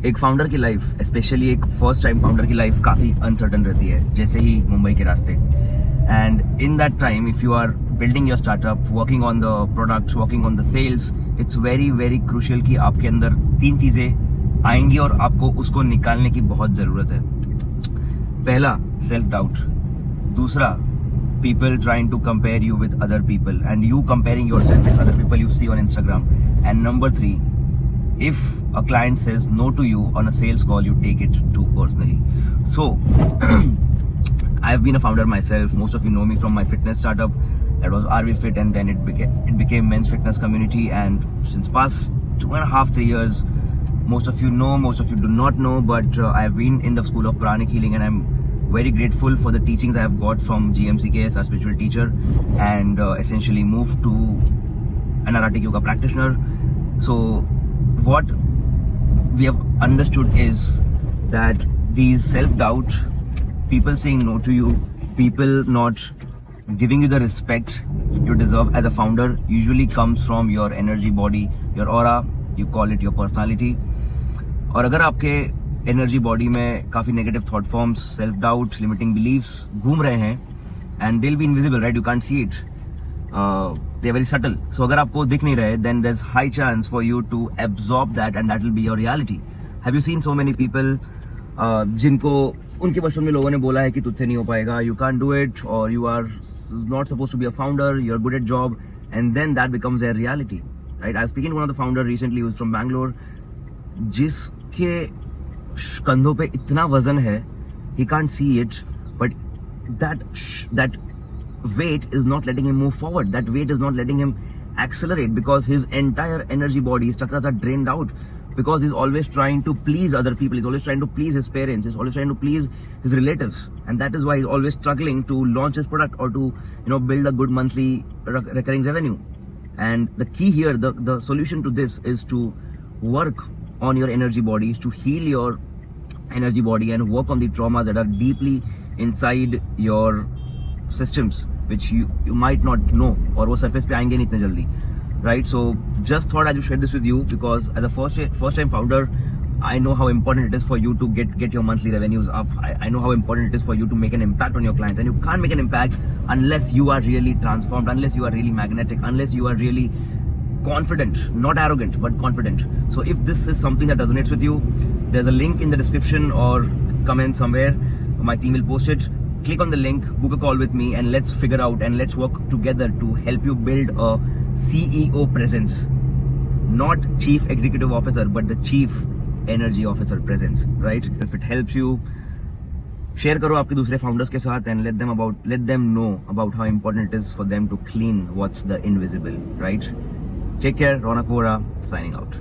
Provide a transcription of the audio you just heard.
एक फाउंडर की life, specially एक फर्स्ट टाइम फाउंडर की लाइफ काफी अनसर्टन रहती है, जैसे ही मुंबई के रास्ते. And in that time if you are building your startup, working on the product, working on the sales, it's very very crucial कि आपके अंदर 3 चीजें आएंगी और आपको उसको निकालने की बहुत जरूरत है. पहला, सेल्फ डाउट. दूसरा, people trying to compare you with other people and you comparing yourself with other people you see on Instagram. And number 3, if a client says no to you on a sales call, you take it too personally. So I've been a founder myself. Most of you know me from my fitness startup, that was RV Fit, and then it became Men's Fitness Community. And since past 2.5-3 years, most of you know, most of you do not know, but I've been in the school of Pranic Healing, and I'm very grateful for the teachings I have got from GMCKS, our spiritual teacher, and essentially moved to an Aratic Yoga practitioner. So what we have understood is that these self-doubt, people saying no to you, people not giving you the respect you deserve as a founder, usually comes from your energy body, your aura, you call it your personality. और अगर आपके energy body में काफी negative thought forms, self doubt, limiting beliefs घूम रहे हैं, and they will be invisible, right? You can't see it, they are very subtle. So अगर आपको दिख नहीं रहे, then there is high chance for you to absorb that and that will be your reality. Have you seen so many people जिनको उनके बचपन में लोगों ने बोला है कि तुझसे नहीं हो पाएगा, यू कांट डू इट, और you are not suppose to be a founder, you are good at job, and then that becomes their reality, right? I was speaking to one of the founder recently, who is from Bangalore, जिसके कंधों पे इतना वजन है, he can't see it, but that weight is not letting him move forward. That weight is not letting him accelerate because his entire energy body, his chakras are drained out, because he's always trying to please other people, he's always trying to please his parents, he's always trying to please his relatives, and that is why he's always struggling to launch his product or to, you know, build a good monthly recurring revenue. And the key here, the solution to this is to work on your energy body, is to heal your energy body and work on the traumas that are deeply inside your systems, which you might not know, और वो surface पे आएंगे नहीं इतने जल्दी, right? So just thought I would share this with you because as a first time founder, I know how important it is for you to get your monthly revenues up. I know how important it is for you to make an impact on your clients, and you can't make an impact unless you are really transformed, unless you are really magnetic, unless you are really confident, not arrogant, but confident. So if this is something that resonates with you, there's a link in the description or comment somewhere. My team will post it. Click on the link, book a call with me, and let's figure out and let's work together to help you build a CEO presence. Not Chief Executive Officer, but the Chief Energy Officer presence, right? If it helps you, share करो आपके दूसरे founders के साथ and let them know about how important it is for them to clean what's the invisible, right? Take care, Ronak Vora, signing out.